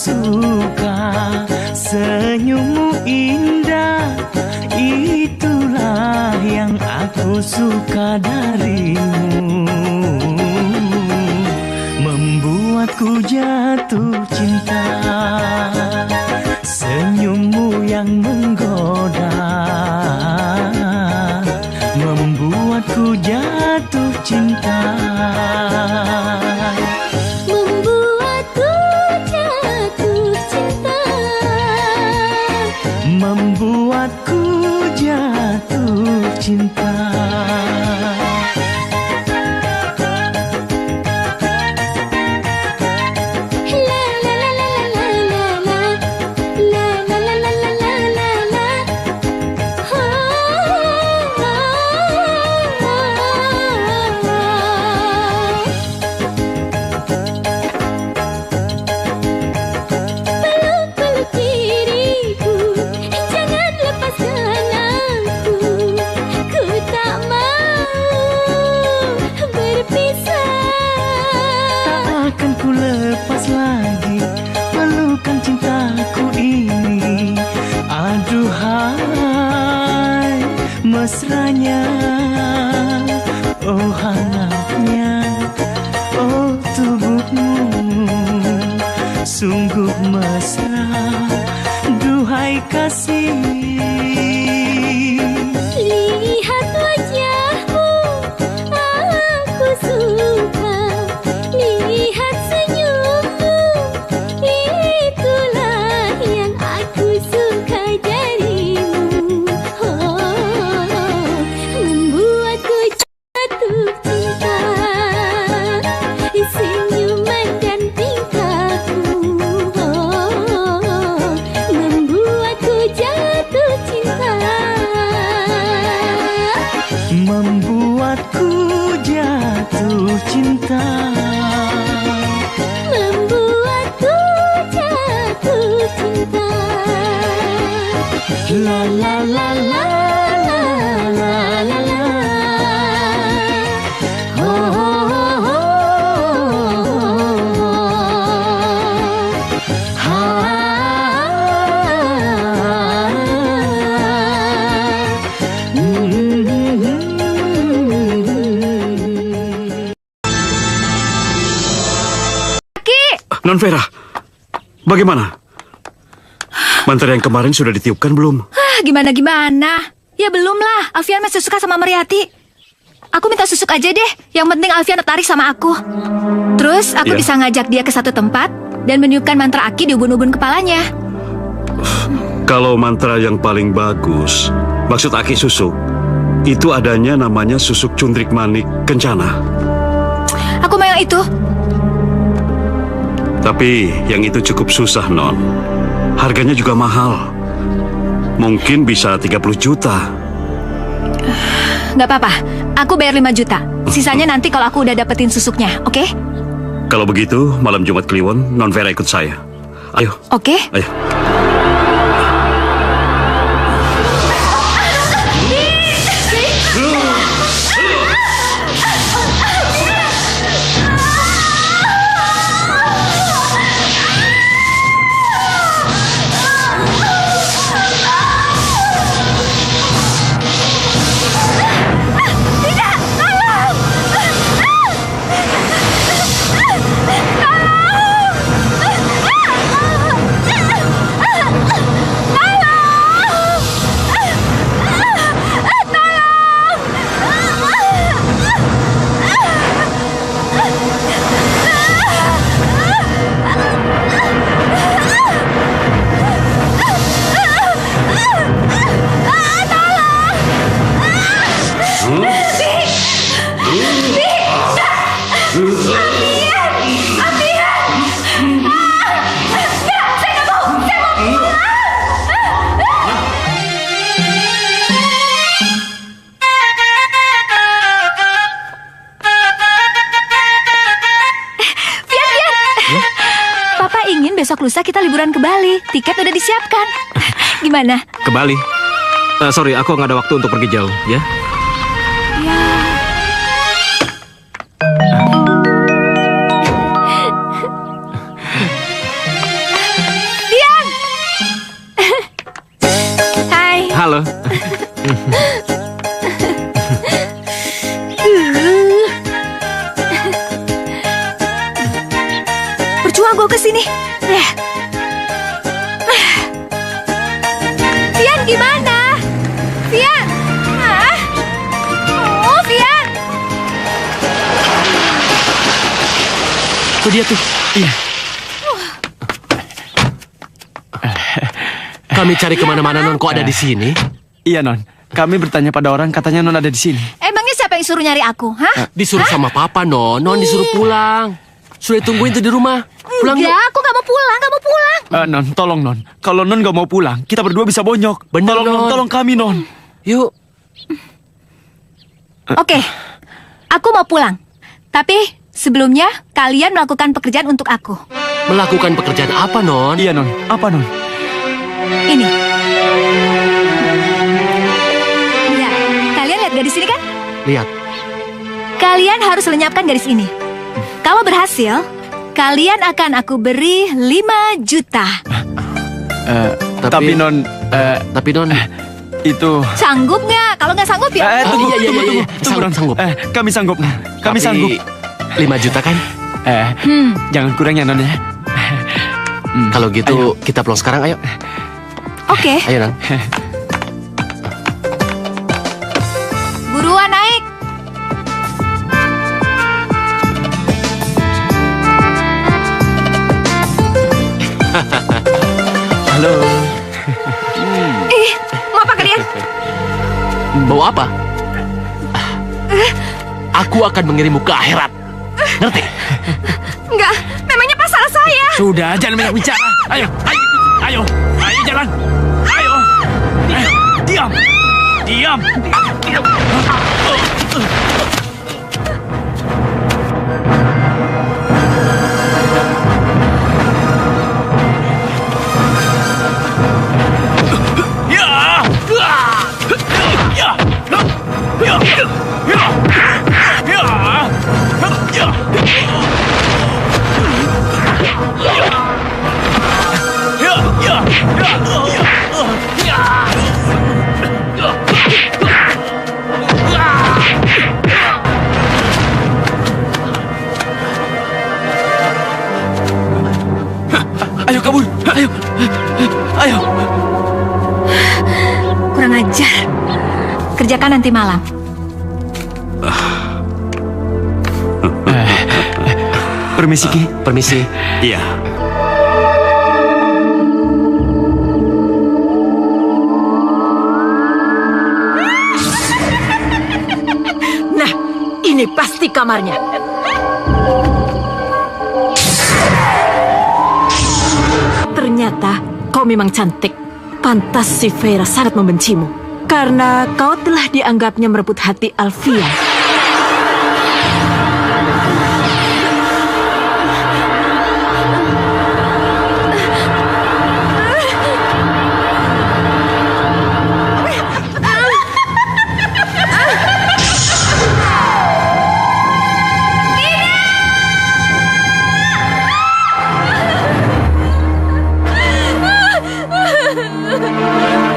suka senyummu indah, itulah yang aku suka darimu. Membuatku jatuh cinta, senyummu yang menggoda, membuatku jatuh cinta. Membuatku jatuh cinta, membuatku jatuh cinta. Mesranya, oh hangatnya, oh tubuhmu, sungguh mesra, duhai kasih. Lihat wajahmu, aku suka. Lihat senyummu, itulah yang aku suka darimu. Membuatku jatuh cinta, senyuman dan tingkahmu. Membuatku jatuh cinta, membuatku jatuh cinta, membuatku jatuh cinta. la la la la la la la la. Oh, oh, oh, oh. Non Vera, bagaimana? Mantra yang kemarin sudah ditiupkan belum? Gimana? Ya belum lah, Alfian masih suka sama Meriati. Aku minta susuk aja deh, yang penting Alfian tertarik sama aku. Terus aku Ya. bisa ngajak dia ke satu tempat dan meniupkan mantra Aki di ubun-ubun kepalanya. Kalau mantra yang paling bagus, maksud Aki susuk, itu adanya namanya susuk cundrik manik kencana. Aku mau yang itu. Tapi yang itu cukup susah, Non. Harganya juga mahal. Mungkin bisa 30 juta. Gak apa-apa, aku bayar 5 juta. Sisanya nanti kalau aku udah dapetin susuknya, oke? Kalau begitu, malam Jumat Kliwon, Non Vera ikut saya. Ayo, Oke? ayo. Besok lusa kita liburan ke Bali. Tiket udah disiapkan. Gimana? Ke Bali? Sorry, aku nggak ada waktu untuk pergi jauh, ya? Ya. tunggu ke sini. Fian gimana? Fian? Hah? Oh, Fian. Tuh dia tuh. Iya. Kami cari kemana-mana Non, kok ada di sini? Iya, Non. Kami bertanya pada orang, katanya Non ada di sini. Emangnya siapa yang suruh nyari aku? Hah? Disuruh sama Papa, Non. Non disuruh pulang. Sudah ditungguin tuh di rumah. Pulang Enggak, yuk. aku nggak mau pulang, nggak mau pulang. Non, tolong Non. Kalau Non gak mau pulang, kita berdua bisa bonyok. Bener, Tolong Non, Non. tolong kami Non. Yuk. Oke, aku mau pulang. Tapi sebelumnya kalian melakukan pekerjaan untuk aku. Melakukan pekerjaan apa, Non? Iya Non, apa Non? Ini. Lihat, kalian lihat garis ini kan? Lihat. Kalian harus lenyapkan garis ini. Kalau berhasil, kalian akan aku beri 5 juta. Tapi Non, Tapi Non, itu... Sanggup nggak? Kalau nggak sanggup ya. Tunggu, iya, iya, tunggu, iya, iya. tunggu, tunggu, Non. Sanggup. Kami sanggup Non. Kami tapi sanggup. 5 juta kan? Jangan kurang ya Non ya. Kalau gitu kita pulang sekarang, ayo. Oke, Ayo, Non. buruan naik. Halo. Ih, mau apa kalian? Bawa apa? Aku akan mengirimmu ke akhirat. Ngerti? Enggak, memangnya pas salah saya. Sudah, jangan banyak bicara. Ayo, ayo, ayo, ayo jalan. Ayo. Diam. Diam. Ayo kabur, ayo, ayo. Kurang ajar. Kerjakan nanti malam. Permisi Ki. Permisi. Iya. Nah, ini pasti kamarnya. Ternyata kau memang cantik. Pantas si Vera sangat membencimu. Karena kau telah dianggapnya merebut hati Alfian.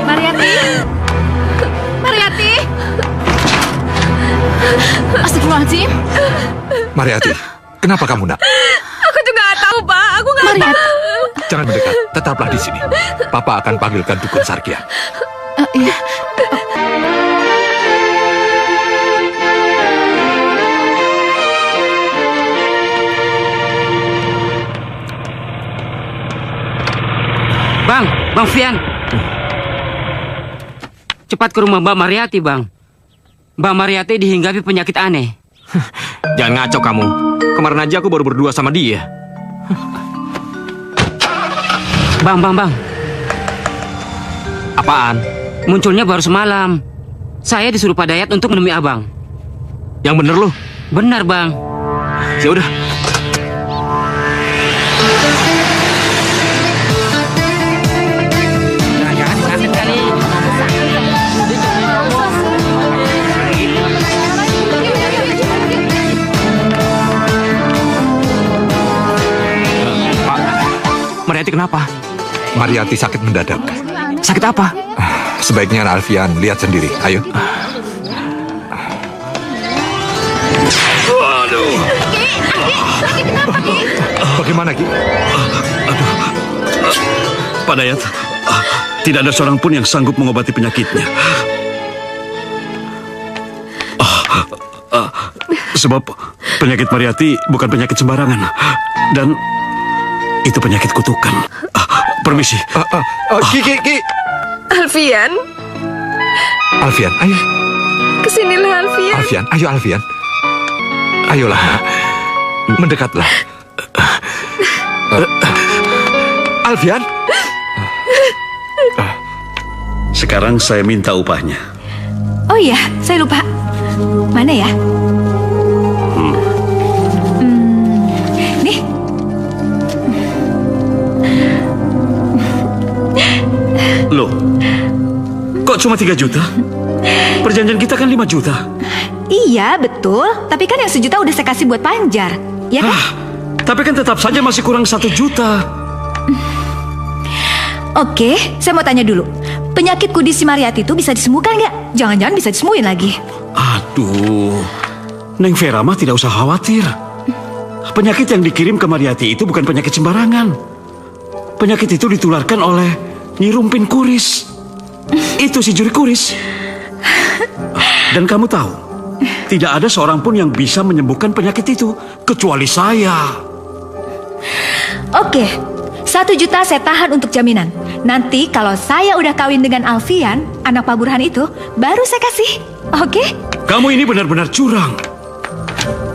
Mariati. Mariati. Astagfirullahaladzim. Mariati, kenapa kamu nak? Aku juga nggak tahu, Pak. Aku nggak Mariati. Jangan mendekat, tetaplah di sini. Papa akan panggilkan dukun Sarkian. Iya. Bang Fian. Cepat ke rumah Mbak Mariati, Bang. Mbak Mariati dihinggapi penyakit aneh. Jangan ngaco kamu. Kemarin aja aku baru berdua sama dia. Bang. Apaan? Munculnya baru semalam. Saya disuruh Pak Dayat untuk menemui Abang. Yang bener lu? Benar, Bang. Ya udah. Mariati kenapa? Mariati sakit mendadak. Sakit apa? Sebaiknya Alfian lihat sendiri. Ayo. Bagaimana, Ki? Pak Dayat, tidak ada seorang pun yang sanggup mengobati penyakitnya. Sebab penyakit Mariati bukan penyakit sembarangan. Dan itu penyakit kutukan. Permisi. Ki. Alfian, Alfian, ayo. kesinilah Alfian. Alfian, ayo Alfian. Ayolah, nak. Mendekatlah. Alfian. Sekarang saya minta upahnya. Oh iya, saya lupa. Mana ya? Nih. Loh, kok cuma 3 juta? Perjanjian kita kan 5 juta. Iya, betul. Tapi kan yang 1 juta udah saya kasih buat Panjar. Ya kan? Tapi kan tetap saja masih kurang 1 juta. Oke, saya mau tanya dulu. Penyakit kudis si Mariati itu bisa disembuhkan nggak? Jangan-jangan bisa disembuhin lagi. Aduh, Neng Vera mah tidak usah khawatir. Penyakit yang dikirim ke Mariati itu bukan penyakit sembarangan. Penyakit itu ditularkan oleh Nyi Rumpin Kuris. Itu si juri kuris. Dan kamu tahu, tidak ada seorang pun yang bisa menyembuhkan penyakit itu kecuali saya. Oke, 1 juta saya tahan untuk jaminan. Nanti kalau saya udah kawin dengan Alfian, anak Pak Burhan itu, baru saya kasih. Oke? Kamu ini benar-benar curang.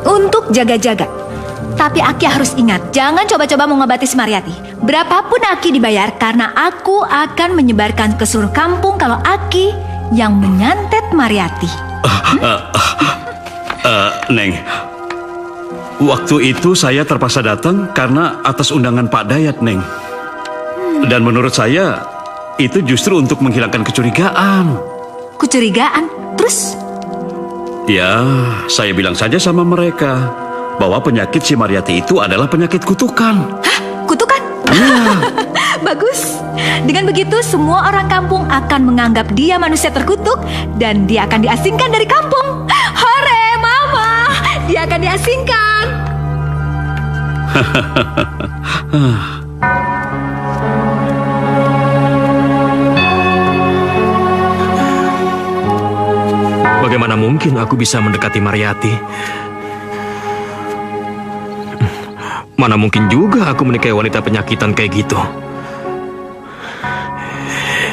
Untuk jaga-jaga. Tapi Aki harus ingat, jangan coba-coba mengobati si Mariati. Berapapun Aki dibayar, karena aku akan menyebarkan ke seluruh kampung kalau Aki yang menyantet Mariati. Neng, waktu itu saya terpaksa datang karena atas undangan Pak Dayat, Neng. Dan menurut saya, itu justru untuk menghilangkan kecurigaan. Kecurigaan? Terus? Ya, saya bilang saja sama mereka bahwa penyakit si Mariati itu adalah penyakit kutukan. Hah? Kutukan? Bagus. Dengan begitu, semua orang kampung akan menganggap dia manusia terkutuk dan dia akan diasingkan dari kampung. Hore, Mama! Dia akan diasingkan. Bagaimana mungkin aku bisa mendekati Mariati? Mana mungkin juga aku menikahi wanita penyakitan kayak gitu.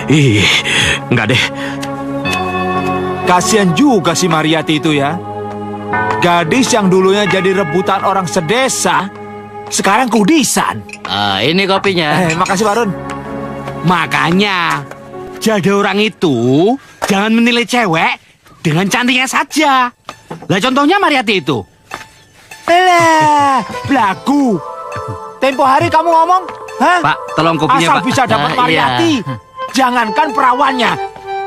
Ih, enggak deh. Kasian juga si Mariati itu ya. Gadis yang dulunya jadi rebutan orang sedesa, sekarang kudisan. Ini kopinya. Makasih Barun. Makanya, jadi orang itu jangan menilai cewek dengan cantiknya saja. Lah contohnya Mariati itu. Belagu. Tempo hari kamu ngomong, hah? Pak, tolong kopinya, asal Pak. bisa dapat Mariati. Iya. Jangankan perawannya,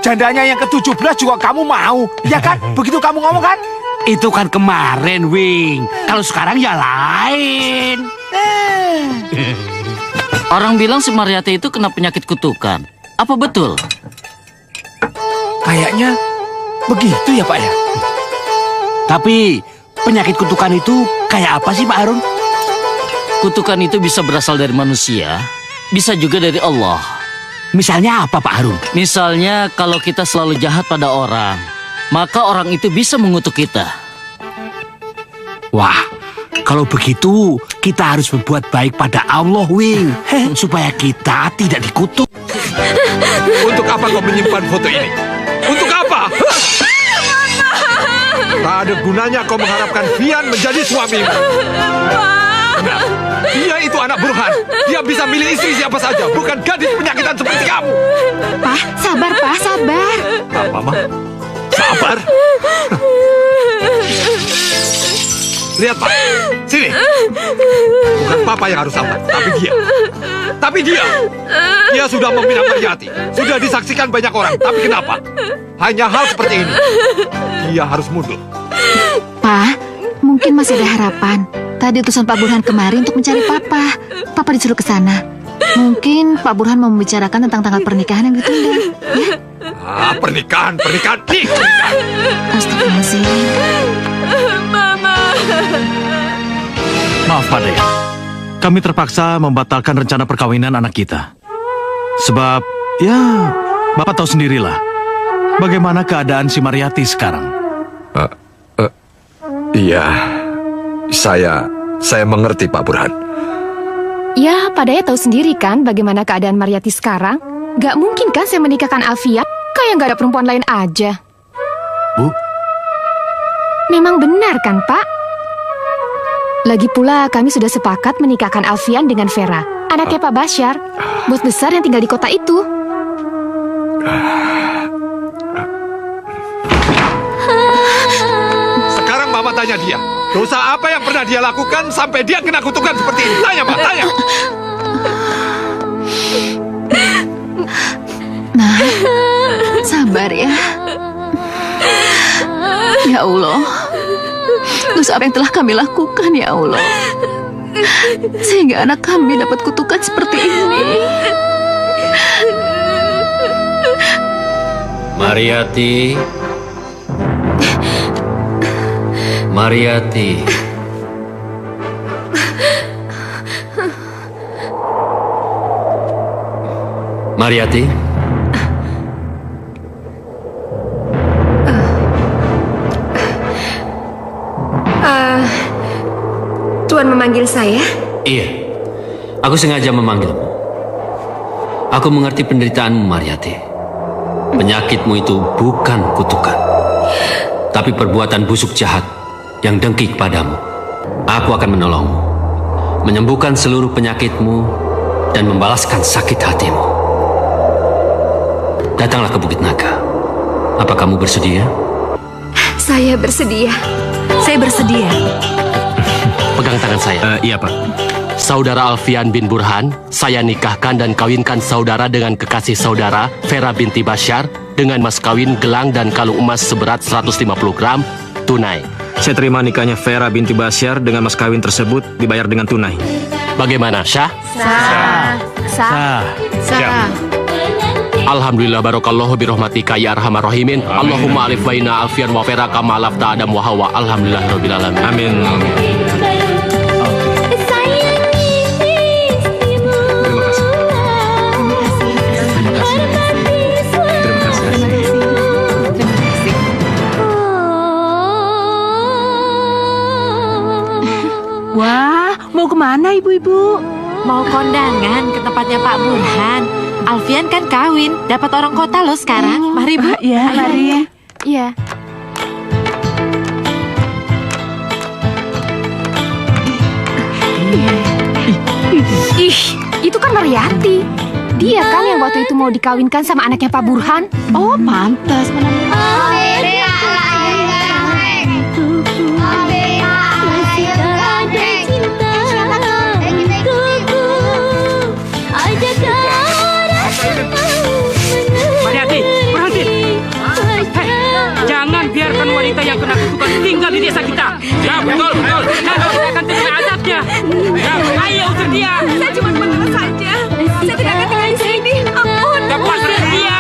jandanya yang ke-17 juga kamu mau, ya kan? Begitu kamu ngomong kan? Itu kan kemarin, Wing. Kalau sekarang ya lain. Orang bilang si Mariati itu kena penyakit kutukan. Apa betul? Kayaknya begitu ya Pak ya. Tapi penyakit kutukan itu kayak apa sih Pak Harun? Kutukan itu bisa berasal dari manusia, bisa juga dari Allah. Misalnya apa Pak Harun? Misalnya kalau kita selalu jahat pada orang, maka orang itu bisa mengutuk kita. Wah, kalau begitu kita harus berbuat baik pada Allah, Wing, supaya kita tidak dikutuk. Untuk apa kau menyimpan foto ini? Untuk apa? Tak ada gunanya kau mengharapkan Fian menjadi suamimu. Benar, dia itu anak Burhan. Dia bisa milih istri siapa saja, bukan gadis penyakitan seperti kamu. Pak, sabar Pak, sabar. Apa, Mama? Sabar? Lihat, Pak. Sini. Bukan Papa yang harus sabar, tapi dia. Tapi dia. Dia sudah meminang Mariati. Sudah disaksikan banyak orang. Tapi kenapa? Hanya hal seperti ini. Dia harus mundur. Pak, mungkin masih ada harapan. Tadi utusan Pak Burhan kemari untuk mencari Papa. Papa disuruh ke sana. Mungkin Pak Burhan mau membicarakan tentang tanggal pernikahan yang ditunda. Ya? Pernikahan. Astagfirullahaladzim. Maaf Pak Dayat. kami terpaksa membatalkan rencana perkawinan anak kita. Sebab, ya, Bapak tahu sendirilah bagaimana keadaan si Mariati sekarang. Iya, saya mengerti Pak Burhan. Ya, Pak Daya tahu sendiri kan bagaimana keadaan Mariati sekarang. Gak mungkin kan saya menikahkan Alfian kayak gak ada perempuan lain aja. Bu? Memang benar kan, Pak? Lagi pula kami sudah sepakat menikahkan Alfian dengan Vera, anaknya Pak Basyar, bos besar yang tinggal di kota itu. Sekarang Mama tanya dia, dosa apa yang pernah dia lakukan sampai dia kena kutukan seperti ini? Tanya, Mbak, tanya. Nah, sabar ya. Ya Allah, dosa apa yang telah kami lakukan ya Allah, sehingga anak kami dapat kutukan seperti ini. Mariati, Mariati. Mariati. Tuan memanggil saya? Iya, aku sengaja memanggilmu. Aku mengerti penderitaanmu, Mariati. Penyakitmu itu bukan kutukan, tapi perbuatan busuk jahat yang dengki padamu. Aku akan menolongmu, menyembuhkan seluruh penyakitmu, dan membalaskan sakit hatimu. Datanglah ke Bukit Naga. Apa kamu bersedia? Saya bersedia. Saya bersedia. Pegang tangan saya. Iya, Pak. Saudara Alfian bin Burhan, saya nikahkan dan kawinkan saudara dengan kekasih saudara Vera binti Basyar dengan mas kawin gelang dan kalung emas seberat 150 gram tunai. Saya terima nikahnya Vera binti Basyar dengan mas kawin tersebut dibayar dengan tunai. Bagaimana, Syah? Sah. Alhamdulillah barakallahu birahmatika ya arhamar rahimin. Allahumma alif baina Alfian wa Vera kama alafta Adam wa Hawa. Alhamdulillahirabbil alamin. Amin. Wah, mau kemana ibu-ibu? Mau kondangan ke tempatnya Pak Burhan. Alfian kan kawin, dapat orang kota loh sekarang. Mari Bu. Ya, mari. Iya. Ih, itu kan Mariati. Dia kan yang waktu itu mau dikawinkan sama anaknya Pak Burhan. Oh, pantas. Mariati, berhenti. Hei, jangan biarkan wanita yang kena kutukan tinggal di desa kita. Ya, betul. Nanti kita akan terkena azabnya. Ya, ayo usir dia. Saya cuma mengalah saja. Saya tidak akan tinggal di sini. Ampun. Cepat usir dia.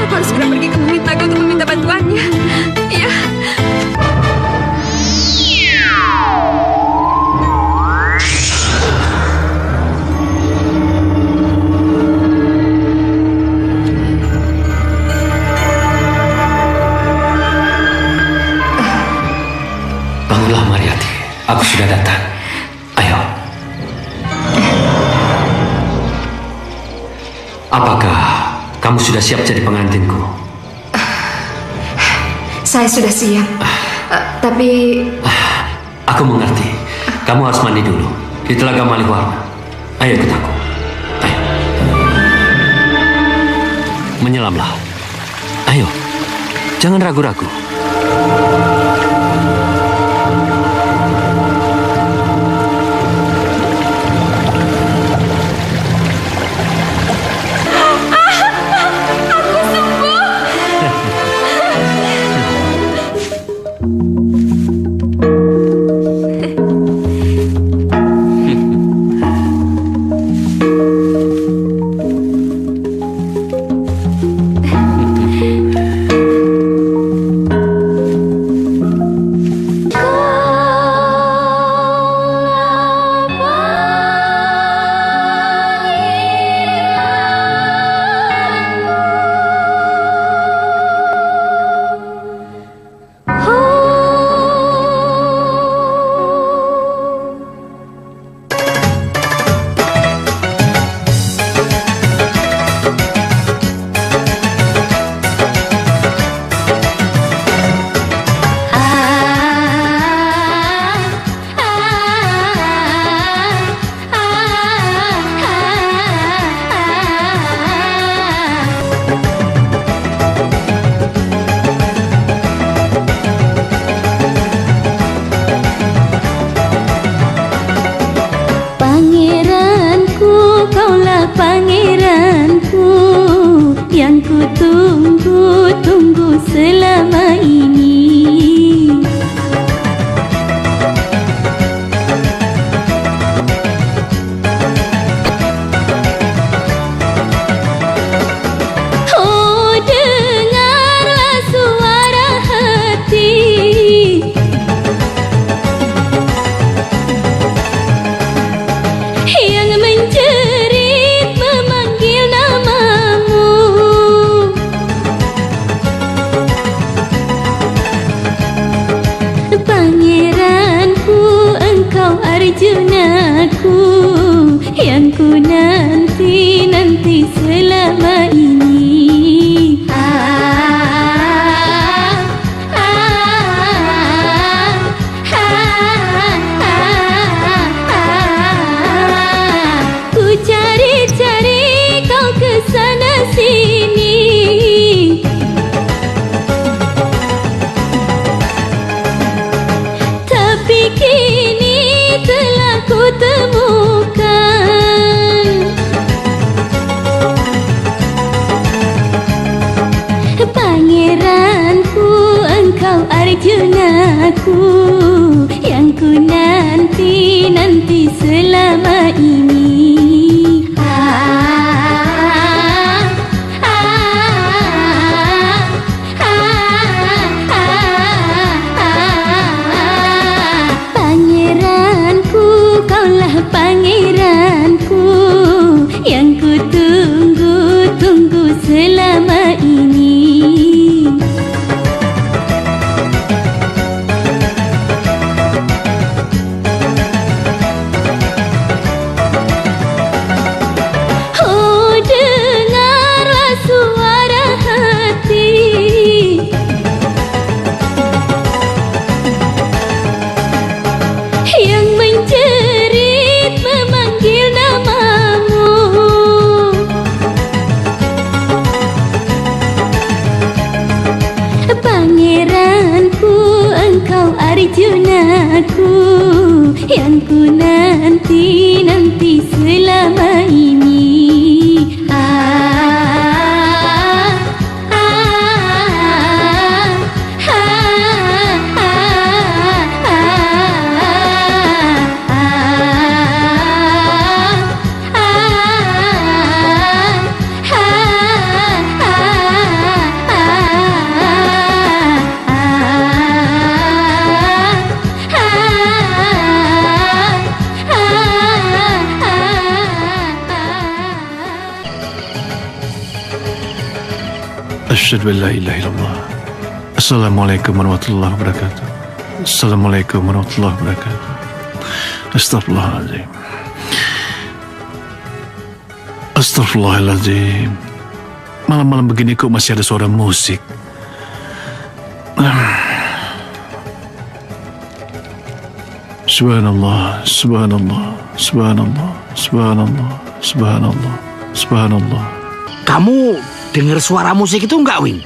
Aku harus segera pergi ke Bukit Naga untuk meminta bantuannya. Iya. Bangunlah Mariati, aku sudah datang. Ayo. Apakah kamu sudah siap jadi pengantinku? Saya sudah siap. Tapi Aku mengerti. Kamu harus mandi dulu di Telaga Maliwarna. Ayo ikut aku. Ayo. Menyelamlah. Ayo. Jangan ragu-ragu. pangeranku yang ku tunggu-tunggu selama ini. Oh, dengarlah suara hati yang menjerit memanggil namamu. Pangeranku, engkau Arjunaku yang ku nanti selama ini. Ku cari-cari kau ke sana sini, tapi kini telah ku temukan. Pangeranku, engkau Arjunaku yang ku nanti selama ini. Pangeranku, kaulah pangeranku yang ku tunggu selama ini. Oh, dengarlah suara hati yang menjerit memanggil namamu. Pangeranku, engkau Arjunaku yang ku nanti selama ini. Asyhadu an la ilaha illallah. Assalamualaikum warahmatullahi wabarakatuh. Assalamualaikum warahmatullahi wabarakatuh. Astagfirullahaladzim. Astagfirullahaladzim. Malam-malam begini kok masih ada suara musik. Subhanallah, subhanallah, subhanallah, subhanallah, subhanallah, subhanallah. Kamu dengar suara musik itu enggak, Wing?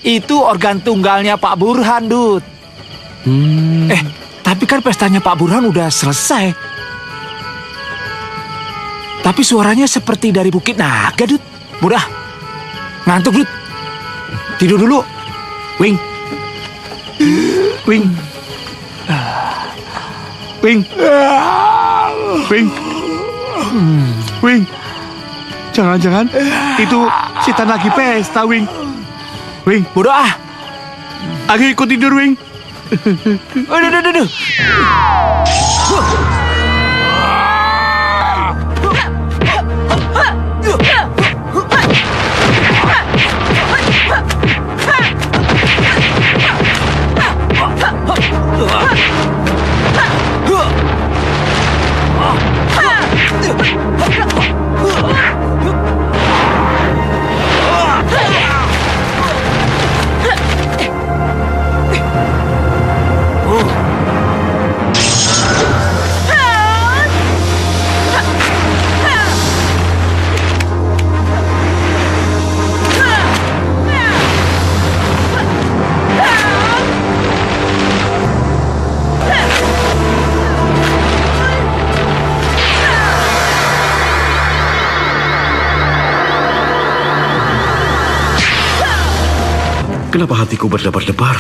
Itu organ tunggalnya Pak Burhan, Dut. Tapi kan pestanya Pak Burhan udah selesai. Tapi suaranya seperti dari Bukit Naga, Dut. Udah, ngantuk, Dut. Tidur dulu. Wing. Wing. Wing. Wing. Wing. Jangan-jangan itu setan lagi pesta, Wing. Wing, bodoh ah. Ayo ikut tidur, Wing. Aduh. Kenapa hatiku berdebar-debar?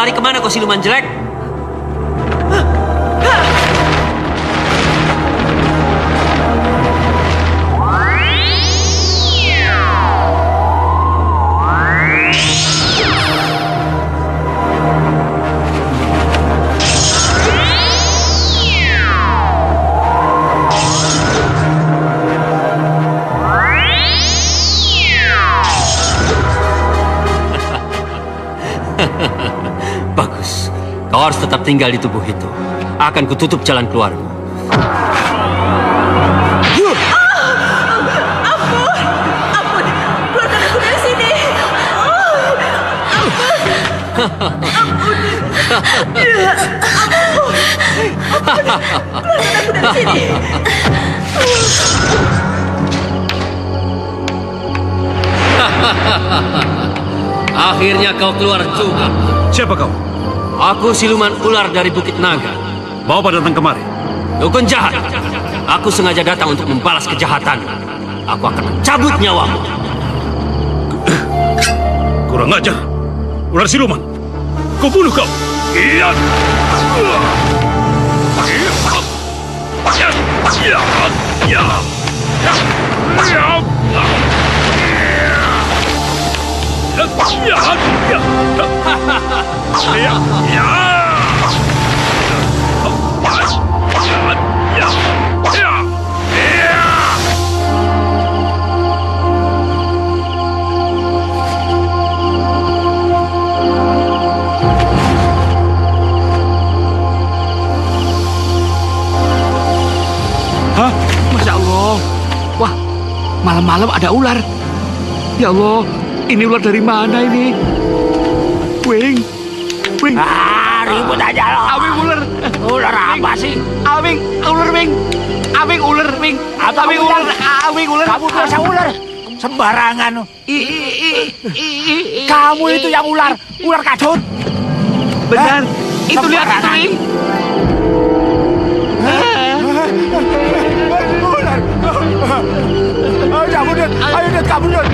Kemana kau siluman jelek? Bagus. Kau harus tetap tinggal di tubuh itu. Akan kututup jalan keluarmu. Ampun, keluarkan aku dari sini. Ampun, keluarkan aku dari sini. Akhirnya kau keluar juga. Siapa kau? Aku siluman ular dari Bukit Naga. Mau pada datang kemari? Dukun jahat. Aku sengaja datang untuk membalas kejahatan. Aku akan mencabut nyawamu. Kurang ajar. Ular siluman. Kau bunuh kau. Iya. Hah? Masya Allah. Wah, malam-malam ada ular. Ya Allah, ini ular dari mana ini? Wing. Ribut aja lo. Awing ular. Ular apa sih? Awing ular, Wing. Awing ular, Wing. Awing ular. Awing ular. Kamu biasa ular. Sembarangan. Kamu itu yang ular. Ular kadut. Benar. Itu lihat itu, Wing. Ular. Ayo kabur, Dut. Ayo, Dut, kabur, Dut.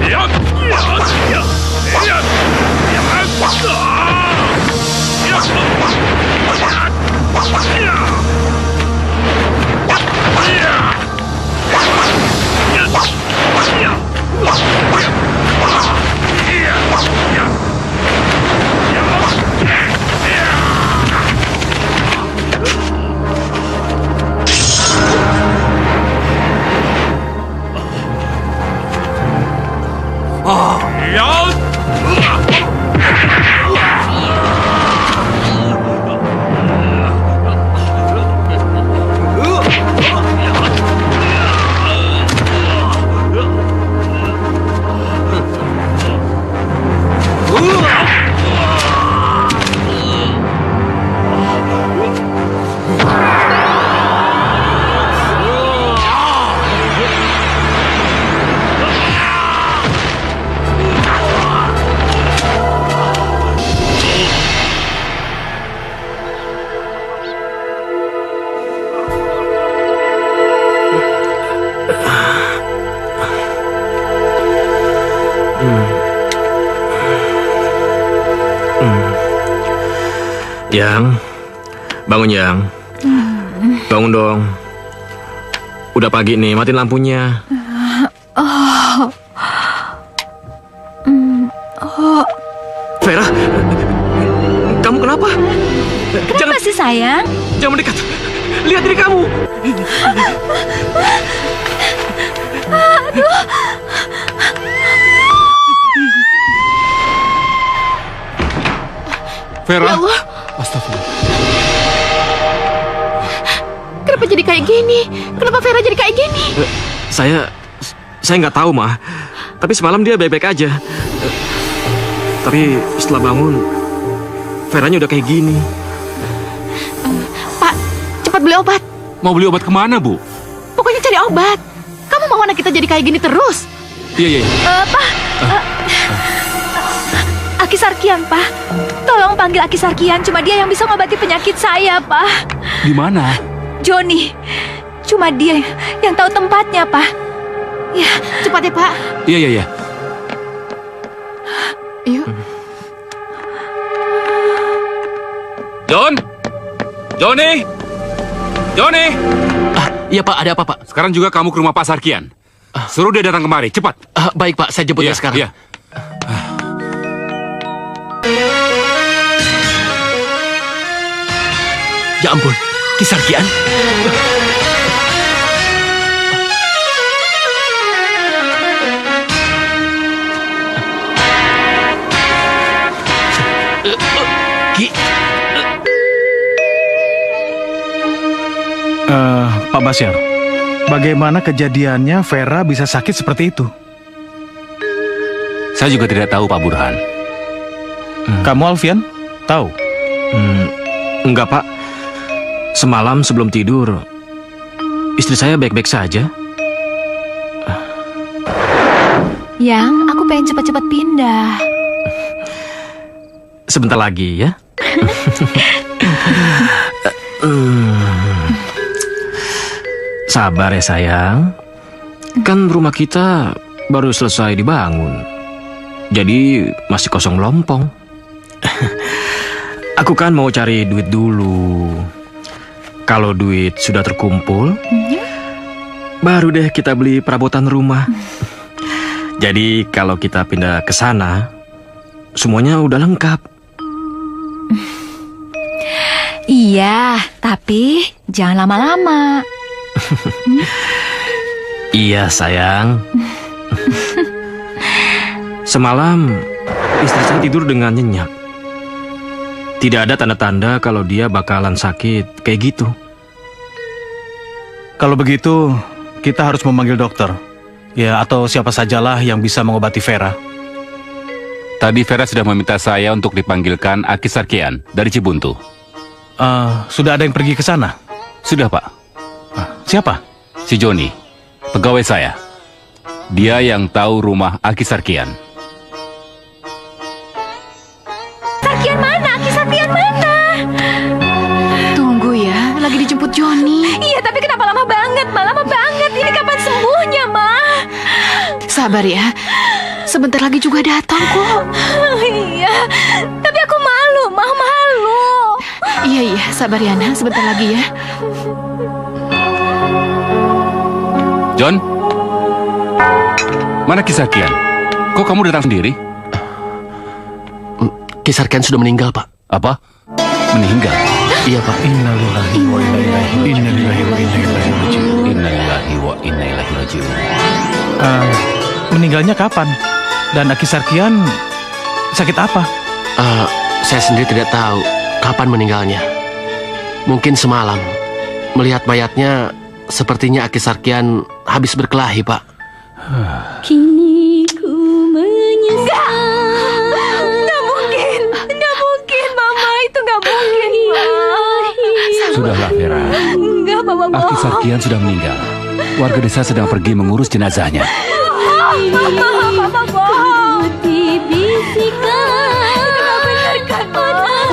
Yang, bangun Yang. Bangun dong. Udah pagi nih, matiin lampunya. sayang. Jangan mendekat. Lihat diri kamu. Aduh. Vera. Ya Allah, Astagfirullah. kenapa jadi kayak gini? Kenapa Vera jadi kayak gini? Saya nggak tahu, Ma. Tapi semalam dia baik-baik aja. Tapi setelah bangun, Veranya udah kayak gini. Pak, cepat beli obat. Mau beli obat kemana, Bu? Pokoknya cari obat. Kamu mau anak kita jadi kayak gini terus? Iya. Pak. Aki Sarkian, Pak. Tolong panggil Aki Sarkian. Cuma dia yang bisa ngobati penyakit saya, Pak. Di mana? Joni. Cuma dia yang tahu tempatnya, Pak. Ya, cepat ya, Pak. Iya. Yuk. Joni. Iya Pak, ada apa Pak? Sekarang juga kamu ke rumah Pak Sarkian. Suruh dia datang kemari, cepat. Baik Pak, saya jemput dia sekarang. Iya. Ya ampun, Ki Sarkian. Ki. Pak Basyar, bagaimana kejadiannya Vera bisa sakit seperti itu? Saya juga tidak tahu, Pak Burhan. Kamu, Alfian, tahu? Enggak, Pak. Semalam sebelum tidur, istri saya baik-baik saja. Yang, aku pengen cepat-cepat pindah. Sebentar lagi ya. Sabar ya sayang. Kan rumah kita baru selesai dibangun. Jadi masih kosong melompong. Aku kan mau cari duit dulu. Kalau duit sudah terkumpul, baru deh kita beli perabotan rumah. Jadi kalau kita pindah ke sana, semuanya udah lengkap. Iya, tapi jangan lama-lama. Iya sayang. Semalam istri saya tidur dengan nyenyak. Tidak ada tanda-tanda kalau dia bakalan sakit kayak gitu. Kalau begitu, kita harus memanggil dokter. Ya, atau siapa sajalah yang bisa mengobati Vera. Tadi Vera sudah meminta saya untuk dipanggilkan Aki Sarkian dari Cibuntu. Sudah ada yang pergi ke sana? Sudah, Pak. Siapa? Si Joni, pegawai saya. Dia yang tahu rumah Aki Sarkian. Sarkian mana? Aki Sarkian mana? Tunggu ya, lagi dijemput Joni. Iya, tapi kenapa lama banget, Ma? Lama banget. Ini kapan sembuhnya, Ma? Sabar ya, sebentar lagi juga datang kok. Iya, tapi aku malu, Ma, malu. Iya, sabar ya, Nak. Sebentar lagi ya. John? Mana Ki Sarkian? Kok kamu datang sendiri? Ki Sarkian sudah meninggal, Pak. Apa? Meninggal? Iya, Pak. Innalillahi wa inna ilaihi raji'un. Meninggalnya kapan? Dan Aki Sarkian sakit apa? Saya sendiri tidak tahu kapan meninggalnya. Mungkin semalam. Melihat mayatnya, sepertinya Aki Sarkian habis berkelahi, Pak. Kini ku menyesal. Nggak mungkin, Mama. Itu nggak mungkin, Ma. Sudahlah, Vera. Enggak, Mama bohong. Aki Sarkian sudah meninggal. Warga desa sedang pergi mengurus jenazahnya. Mama bohong.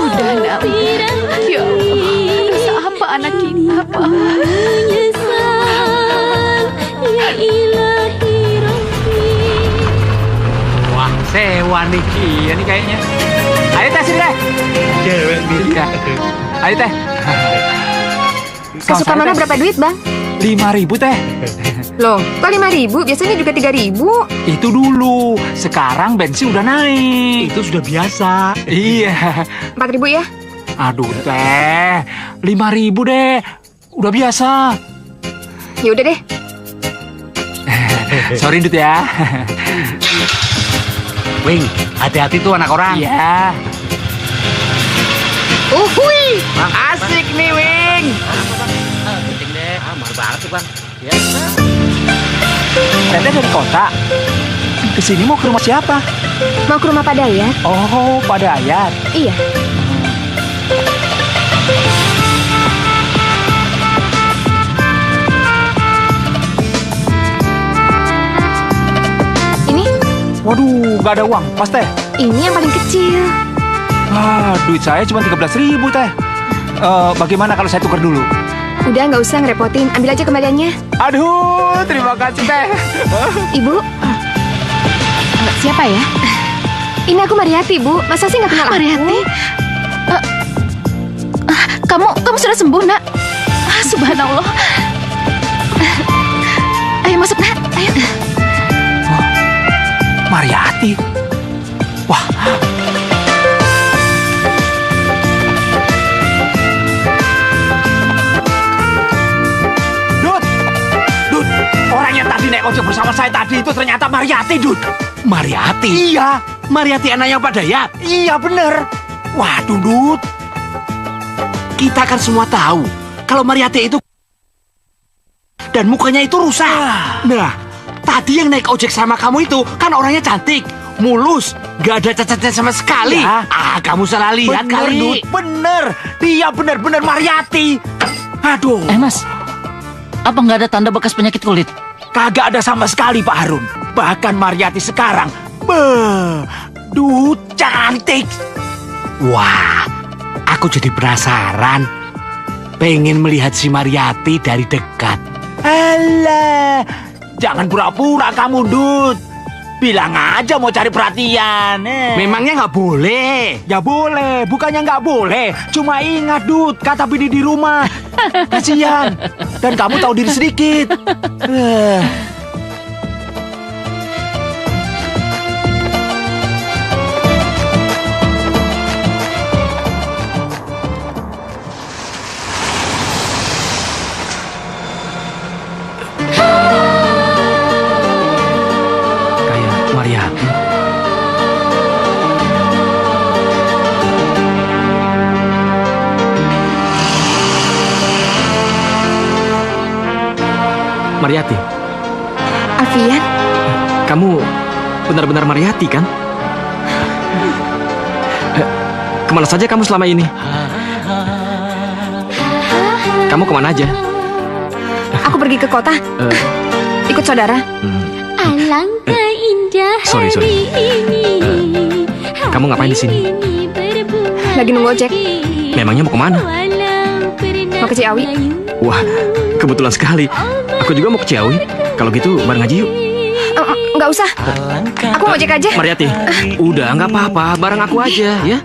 Udah, Nak. Ya Allah, dosa apa anak kita, Pak? Wah, sewa Niki. Ini kayaknya. Ayo teh sini teh. Cewek Niki. Ayo teh. Kesukaan Nona berapa duit, Bang? 5.000 teh. Loh, kok 5.000? Biasanya juga 3.000. Itu dulu. Sekarang bensin udah naik. Itu sudah biasa. Iya. 4.000 ya? Aduh teh, 5.000 deh. Udah biasa. Ya udah deh. Sorry Dut ya. Wing, hati-hati tuh anak orang. Iya. Uhui, asik nih Wing. Penting deh. Mahal banget tuh bang. Ya. Teteh dari kota. Kesini mau ke rumah siapa? Mau ke rumah Pak Dayat? Oh, Pak Dayat. Iya. Ini? Waduh, gak ada uang, Mas teh. Ini yang paling kecil. Duit saya cuma 13.000 teh. Bagaimana kalau saya tukar dulu? Udah nggak usah ngerepotin, ambil aja kembaliannya. Aduh, terima kasih teh. Ibu, siapa ya? Ini aku Mariati, Bu. Masa sih nggak kenal aku? Mariati? Kamu sudah sembuh, Nak? Subhanallah. Ayo masuk, Nak. Ayo. Mariati. Wah. Dut, orang yang tadi naik ojek bersama saya tadi itu ternyata Mariati, Dut. Mariati? Iya. Mariati anaknya Pak Dayat? Iya, bener. Waduh, Dut. Kita kan semua tahu kalau Mariati itu dan mukanya itu rusak. Nah, tadi yang naik ojek sama kamu itu kan orangnya cantik, mulus, gak ada cacatnya sama sekali. Ya. Kamu salah lihat Bener, kali. Dut. Bener. Dia bener-bener Mariati. Aduh. Mas, apa nggak ada tanda bekas penyakit kulit? Kagak ada sama sekali, Pak Harun. Bahkan Mariati sekarang, Dut, cantik. Wah, aku jadi penasaran. Pengen melihat si Mariati dari dekat. Alah, jangan pura-pura kamu, Dut. Bilang aja mau cari perhatian. Memangnya nggak boleh? Ya boleh, bukannya nggak boleh. Cuma ingat, Dut, kata bini di rumah. Kasian. Dan kamu tahu diri sedikit. Kayak Mariati. Mariati, Alfian? kamu benar-benar Mariati kan? Kemana saja kamu selama ini? Kamu kemana aja? Aku pergi ke kota. Ikut saudara. Alangkah indah Sorry. hari ini. Kamu ngapain di sini? Lagi nunggu ojek. Memangnya mau kemana? Mau ke Ciawi. Wah, kebetulan sekali. Aku juga mau ke Ciawi. Kalau gitu bareng aja yuk. Nggak usah. Aku mau ojek aja. Mariati, udah nggak apa-apa. Bareng aku aja ya.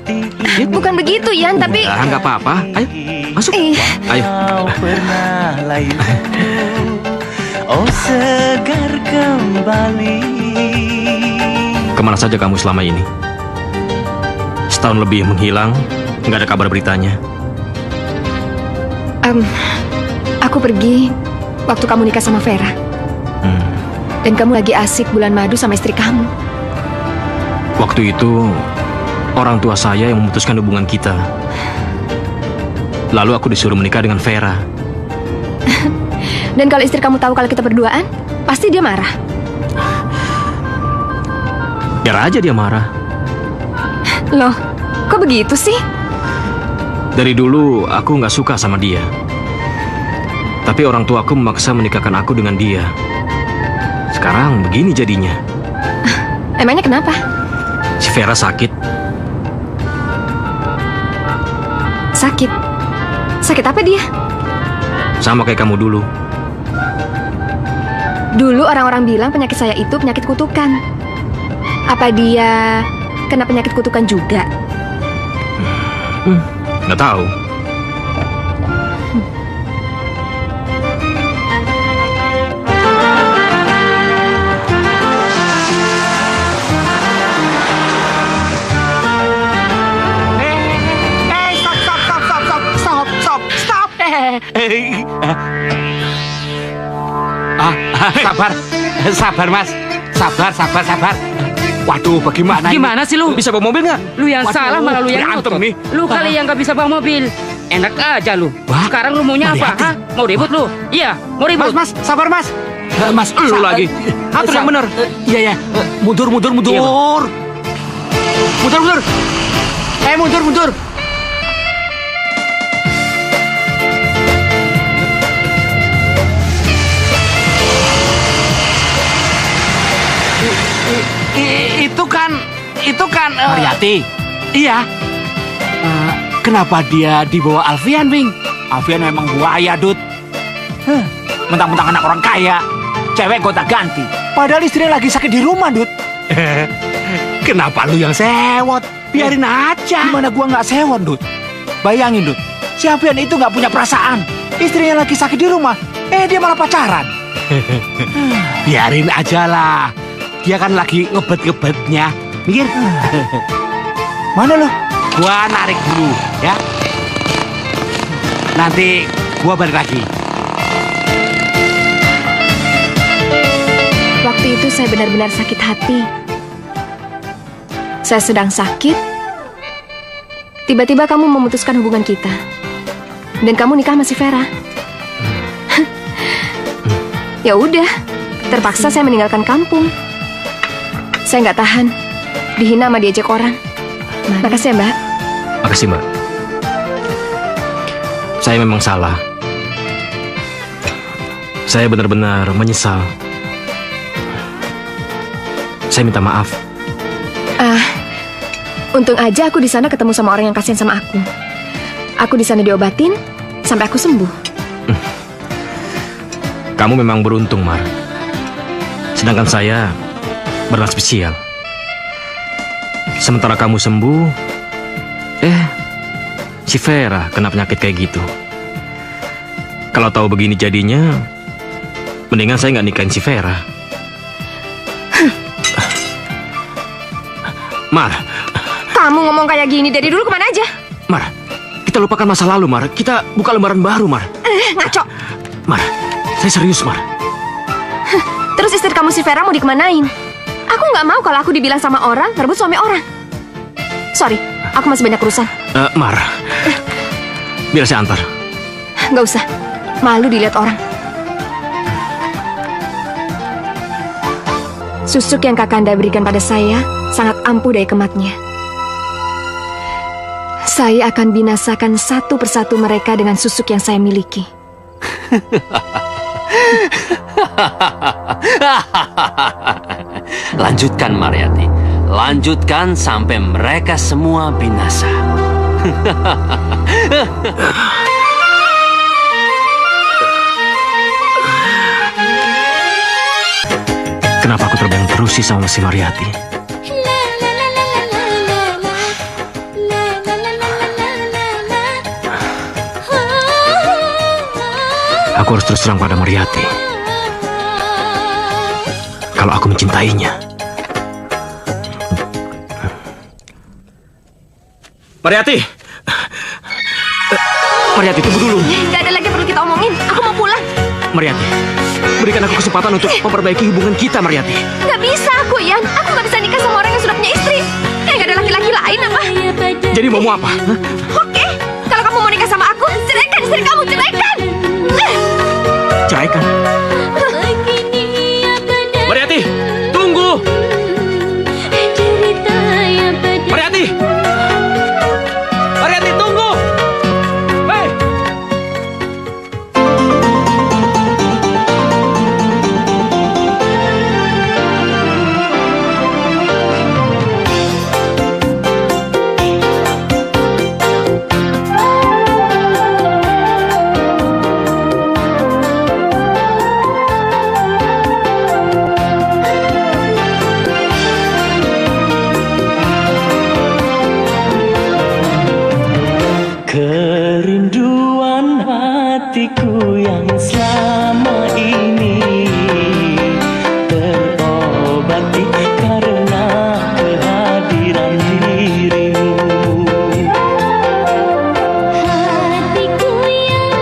Bukan begitu, Yan, tapi... Udah nggak apa-apa. Ayo, masuk. Ayo. Oh segar kembali. Kemana saja kamu selama ini? Setahun lebih menghilang, nggak ada kabar beritanya. Aku pergi waktu kamu nikah sama Vera. Dan kamu lagi asik bulan madu sama istri kamu. Waktu itu, orang tua saya yang memutuskan hubungan kita. Lalu aku disuruh menikah dengan Vera. Dan kalau istri kamu tahu kalau kita berduaan, pasti dia marah. Biar aja dia marah. Loh, kok begitu sih? Dari dulu aku nggak suka sama dia. Tapi orang tuaku memaksa menikahkan aku dengan dia. Sekarang begini jadinya. Emangnya kenapa? Si Vera sakit. Sakit? Sakit apa dia? Sama kayak kamu dulu. Dulu orang-orang bilang penyakit saya itu penyakit kutukan. Apa dia kena penyakit kutukan juga? Nggak tahu. Sabar Mas. Sabar. Waduh, bagaimana? Gimana sih lu? Bisa bawa mobil nggak? Lu yang Waduh, salah malah lu yang berantem ngotot. nih. Lu kali yang nggak bisa bawa mobil. Enak aja lu. Sekarang lu maunya apa? Hah? Mau ribut lu? Iya, mau ribut. Mas, sabar Mas. Mas, lu lagi. Atur yang bener. Iya. Mundur. Mundur. Itu kan Mariati. Iya. Kenapa dia dibawa Alfian, Bing? Alfian memang buaya, Dut. Mentang-mentang anak orang kaya, cewek gonta ganti. Padahal istrinya lagi sakit di rumah, Dut. Kenapa lu yang sewot? Biarin aja. Gimana gua nggak sewot, Dut? Bayangin, Dut. Si Alfian itu nggak punya perasaan. Istrinya lagi sakit di rumah, dia malah pacaran. Biarin aja lah. Dia kan lagi ngebet-ngebetnya. Mikir. Mana lo? Gua narik dulu, ya. Nanti gua balik lagi. Waktu itu saya benar-benar sakit hati. Saya sedang sakit. Tiba-tiba kamu memutuskan hubungan kita. Dan kamu nikah sama si Vera. Ya udah, terpaksa saya meninggalkan kampung. Saya nggak tahan, dihina sama diejek orang. Makasih ya, Mbak. Makasih, Mbak. Saya memang salah. Saya benar-benar menyesal. Saya minta maaf. Untung aja aku di sana ketemu sama orang yang kasihan sama aku. Aku di sana diobatin sampai aku sembuh. Kamu memang beruntung, Mar. Sedangkan saya berat spesial. Sementara kamu sembuh, si Vera kena penyakit kayak gitu. Kalau tahu begini jadinya, mendingan saya nggak nikahin si Vera. Mar. Kamu ngomong kayak gini dari dulu kemana aja? Mar, kita lupakan masa lalu, Mar. Kita buka lembaran baru, Mar. Ngaco. Mar, saya serius, Mar. Terus istri kamu si Vera mau dikemanain? Aku nggak mau kalau aku dibilang sama orang ngerebut suami orang. Sorry, aku masih banyak urusan. Mar, biar saya antar. Nggak usah, malu dilihat orang. Susuk yang Kakanda berikan pada saya sangat ampuh daya kematnya. Saya akan binasakan satu persatu mereka dengan susuk yang saya miliki. Lanjutkan, Mariati. Lanjutkan sampai mereka semua binasa. Kenapa aku terbayang terus sih sama si Mariati? Aku harus terus terang pada Mariati. Kalau aku mencintainya. Mariati! Mariati, tunggu dulu. Gak ada lagi yang perlu kita omongin. Aku mau pulang. Mariati, berikan aku kesempatan untuk memperbaiki hubungan kita, Mariati. Gak bisa aku, Ian. Aku gak bisa nikah sama orang yang sudah punya istri. Gak ada laki-laki lain apa? Jadi mau apa? Hah? Oke, kalau kamu mau nikah sama aku, ceraikan istri kamu, ceraikan. Ceraikan? Mariati, tunggu! Mariati! Mariati, tunggu! Hei! Kerinduan hatiku yang selama ini terobati karena kehadiran dirimu. Hatiku yang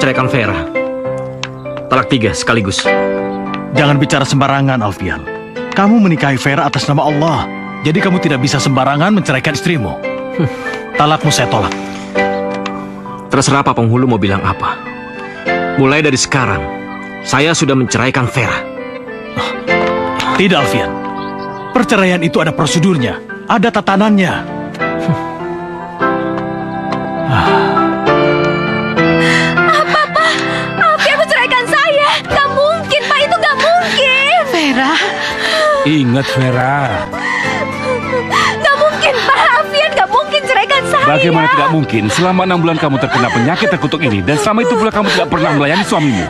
menceraikan Vera. Talak 3 sekaligus. Jangan bicara sembarangan, Alfian. Kamu menikahi Vera atas nama Allah. Jadi kamu tidak bisa sembarangan menceraikan istrimu. Talakmu saya tolak. Terserah Pak Penghulu mau bilang apa. Mulai dari sekarang, saya sudah menceraikan Vera. Tidak, Alfian. Perceraian itu ada prosedurnya, ada tatanannya. Apa? Alfian menceraikan saya. Gak mungkin, Pak. Itu gak mungkin. Vera. Ingat, Vera. Gak mungkin, Pak. Alfian gak mungkin ceraikan saya. Bagaimana tidak mungkin? Selama 6 bulan kamu terkena penyakit terkutuk ini, dan selama itu pula kamu tidak pernah melayani suamimu.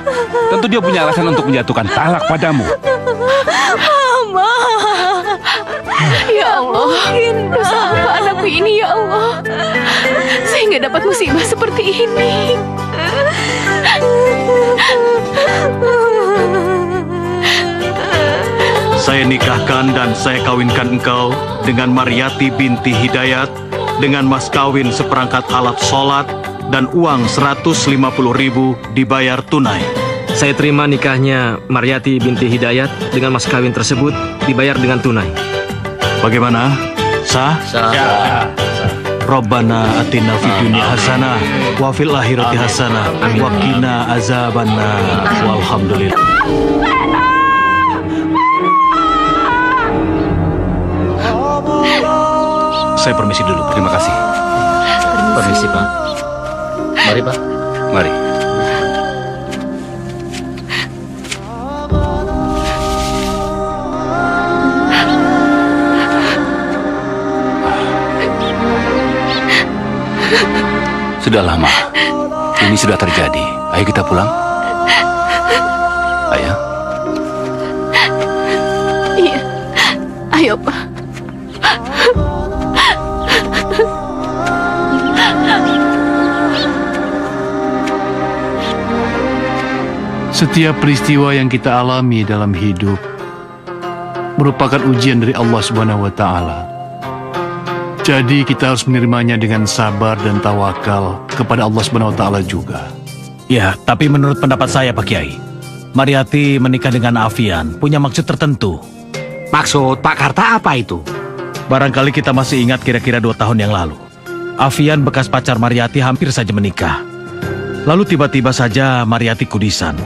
Tentu dia punya alasan untuk menjatuhkan talak padamu. Mama. Ya Allah, dosa apa anakku ini ya Allah. Saya nggak dapat musibah seperti ini. Saya nikahkan dan saya kawinkan engkau dengan Maryati binti Hidayat dengan mas kawin seperangkat alat sholat dan uang 150.000 dibayar tunai. Saya terima nikahnya Maryati binti Hidayat dengan mas kawin tersebut dibayar dengan tunai. Bagaimana? Sah? Sah. Rabbana atina fid dunya hasanah wa fil akhirati hasanah wa qina azabannar. Walhamdulillah. Saya permisi dulu. Terima kasih. Permisi, Pak. Mari, Pak. Mari. Sudah lama. Ini sudah terjadi. Ayo kita pulang. Ayo. Iya. Ayo, Pak. Setiap peristiwa yang kita alami dalam hidup merupakan ujian dari Allah Subhanahu wa Ta'ala. Jadi kita harus menerimanya dengan sabar dan tawakal kepada Allah Subhanahu wa Ta'ala juga. Ya, tapi menurut pendapat saya, Pak Kiai, Maryati menikah dengan Alfian punya maksud tertentu. Maksud Pak Karta apa itu? Barangkali kita masih ingat kira-kira 2 tahun yang lalu. Alfian bekas pacar Maryati hampir saja menikah. Lalu tiba-tiba saja Maryati kudisan.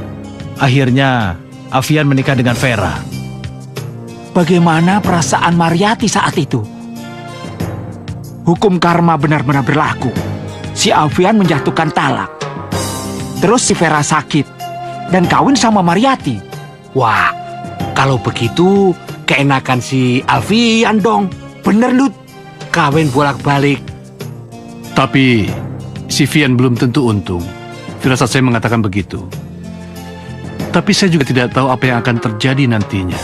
Akhirnya Alfian menikah dengan Vera. Bagaimana perasaan Maryati saat itu? Hukum karma benar-benar berlaku. Si Alfian menjatuhkan talak. Terus si Vera sakit dan kawin sama Maryati. Wah, kalau begitu keenakan si Alfian dong. Bener, Lut. Kawin bolak-balik. Tapi si Vian belum tentu untung. Firasat saya mengatakan begitu. Tapi saya juga tidak tahu apa yang akan terjadi nantinya.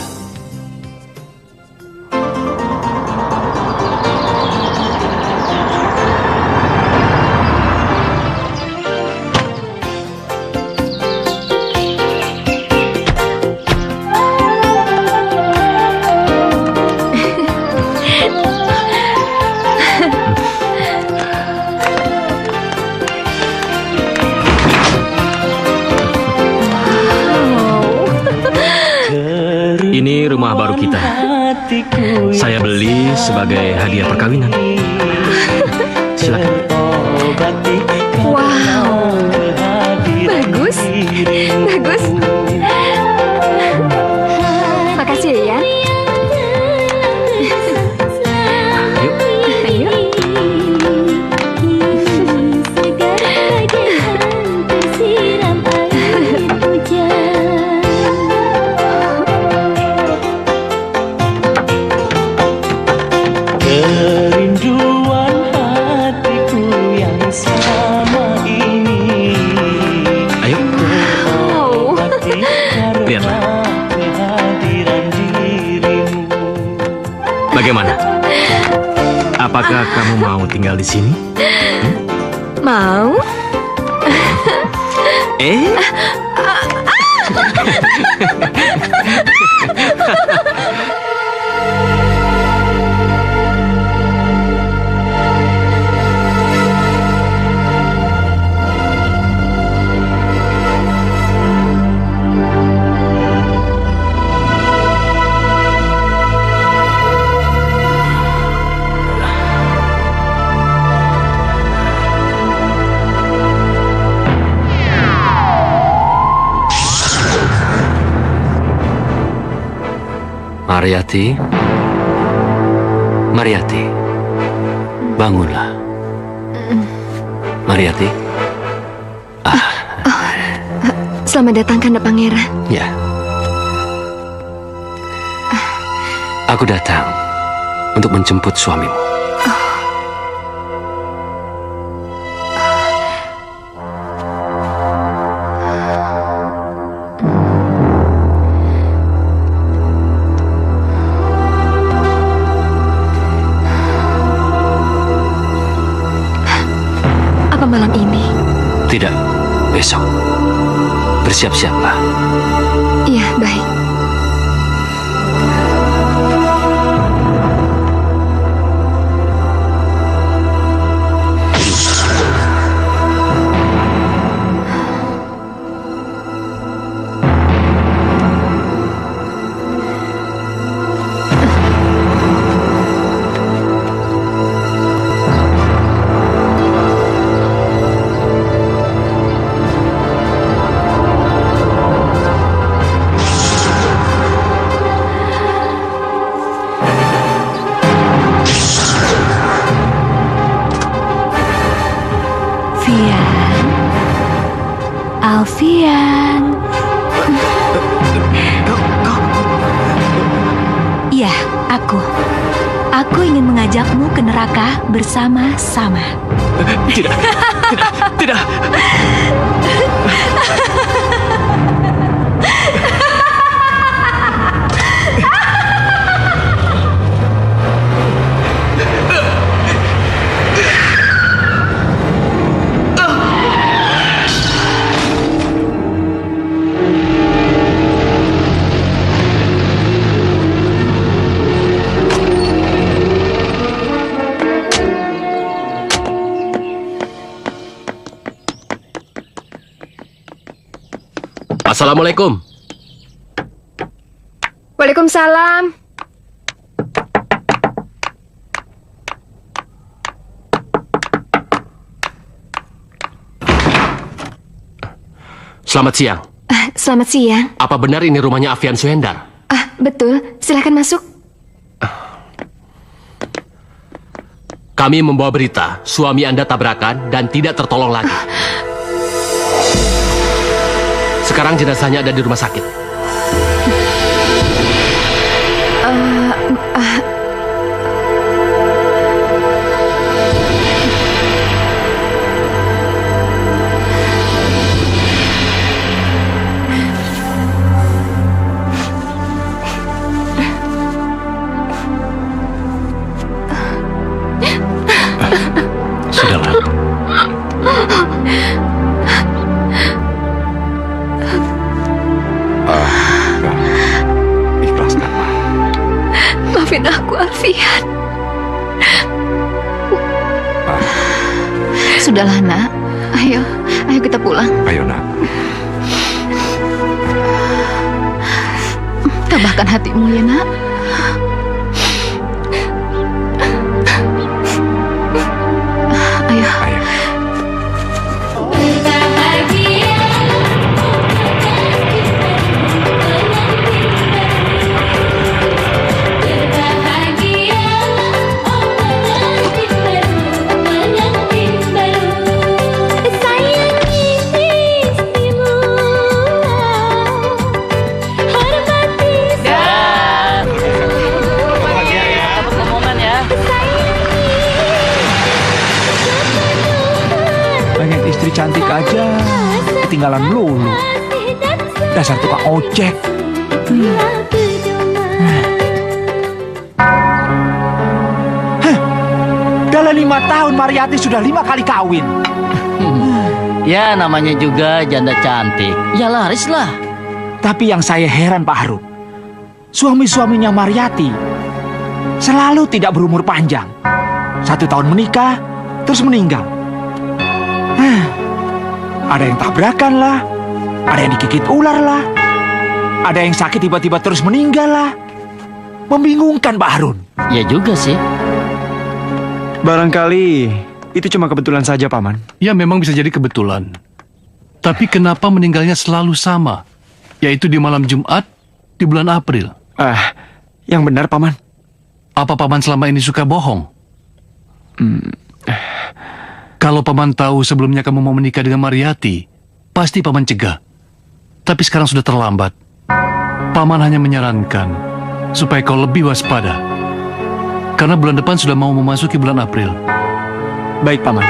Ini rumah baru kita. Saya beli sebagai hadiah perkawinan. Silakan. Wow, bagus, bagus. Makasih ya, Yan. Ayo. Kerinduan hatiku yang selama ini. Ayo. Wow. Lihatlah. Bagaimana? Apakah kamu mau tinggal di sini? Mau? Mariati, Mariati, bangunlah. Mariati. Selamat datang, Kanda Pangeran. Ya. Aku datang untuk menjemput suamimu. Apa malam ini? Tidak, besok. Bersiap-siaplah. Iya, baik. Alfian. Iya, aku. Aku ingin mengajakmu ke neraka bersama-sama. Tidak, tidak, tidak. Assalamualaikum. Waalaikumsalam. Selamat siang. Selamat siang. Apa benar ini rumahnya Alfian Suhendar? Betul. Silahkan masuk. Kami membawa berita, suami Anda tabrakan dan tidak tertolong lagi. Sekarang jenazahnya ada di rumah sakit. Sudahlah. Ikhlaskan. Maafin aku, Alfian. Sudahlah, Nak. Ayo kita pulang. Ayo, Nak. Tabahkan hatimu ya, Nak. Ayo. Istri cantik aja, ketinggalan melulu. Dasar tukang ojek. Dalam 5 tahun Mariati sudah 5 kali kawin. Ya, namanya juga janda cantik. Ya laris lah. Tapi yang saya heran, Pak Harun, suami-suaminya Mariati selalu tidak berumur panjang. 1 tahun menikah, terus meninggal. Ada yang tabrakan lah, ada yang digigit ular lah, ada yang sakit tiba-tiba terus meninggal lah. Membingungkan, Pak Harun. Ya juga sih. Barangkali itu cuma kebetulan saja, Paman. Ya, memang bisa jadi kebetulan. Tapi kenapa meninggalnya selalu sama? Yaitu di malam Jumat di bulan April. Yang benar, Paman. Apa Paman selama ini suka bohong? Kalau Paman tahu sebelumnya kamu mau menikah dengan Mariati, pasti Paman cegah. Tapi sekarang sudah terlambat. Paman hanya menyarankan supaya kau lebih waspada. Karena bulan depan sudah mau memasuki bulan April. Baik, Paman.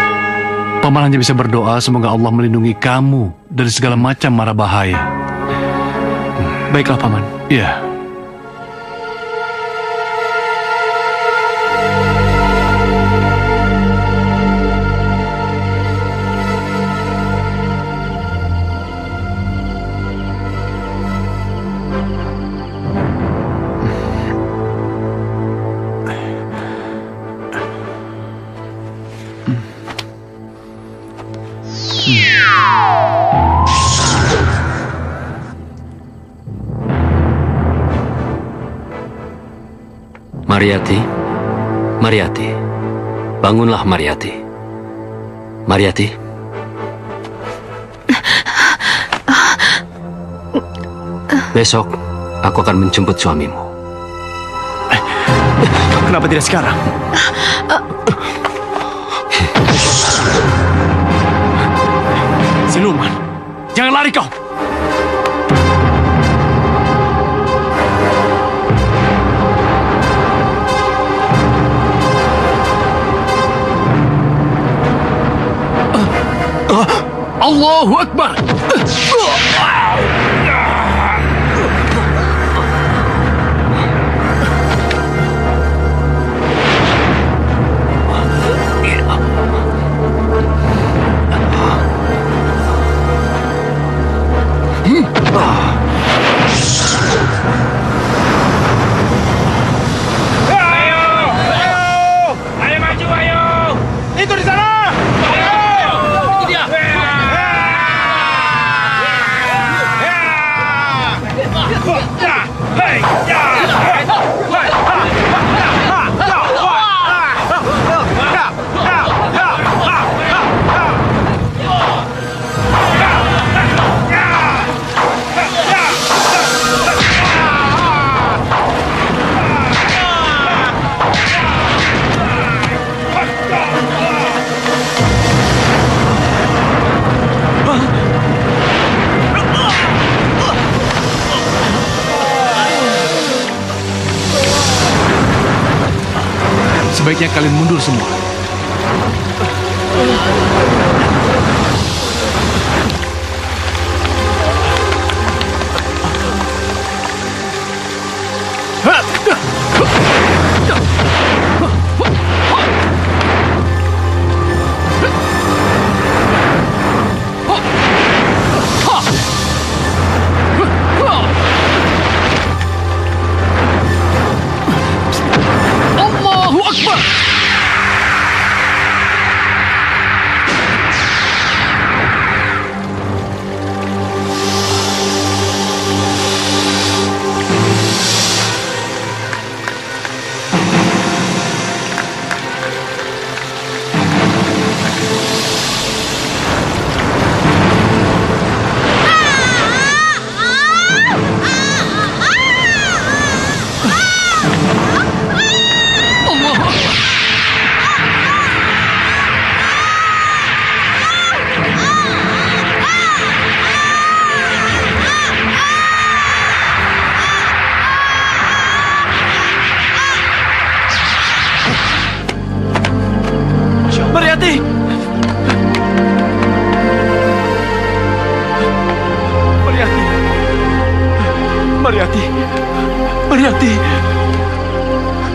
Paman hanya bisa berdoa semoga Allah melindungi kamu dari segala macam mara bahaya. Baiklah, Paman. Iya. Mariati, Mariati, bangunlah Mariati. Mariati. Besok aku akan menjemput suamimu. Kenapa tidak sekarang? Siluman, jangan lari kau! Allahu Akbar! Ayo maju, ayo! Itu di sana! Itu dia! Sebaiknya kalian mundur semua. Allahu Akbar! Mariati! Mariati! Mariati! Mariati!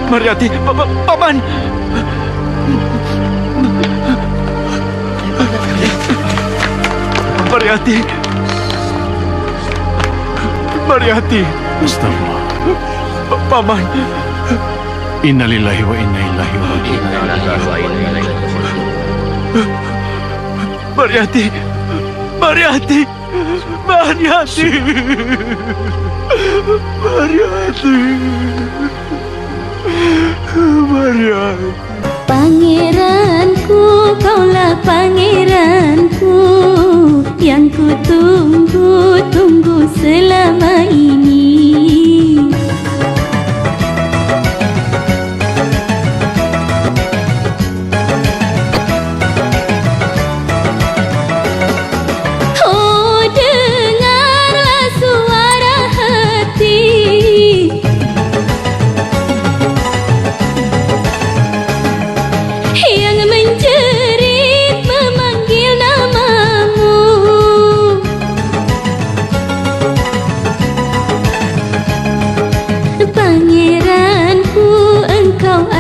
Mariati! Paman! Mariati! Mariati! Astagfirullah. Paman! Innalillahi wa inna ilaihi raji'un. Mariati! Mariati! Mariati! Mariati! Mariati! Pangeranku, kaulah pangeranku yang ku tunggu-tunggu selama ini.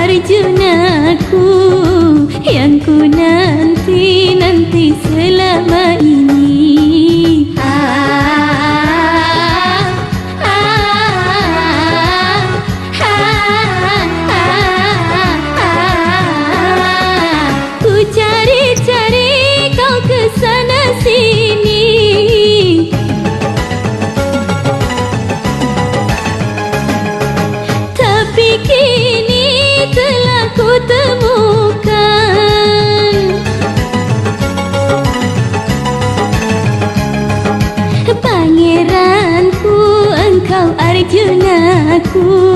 Arjunaku yang ku nanti selama ini. Ku cari-cari kau ke sana sini, tapi kini telah ku temukan pangeranku, engkau Arjunaku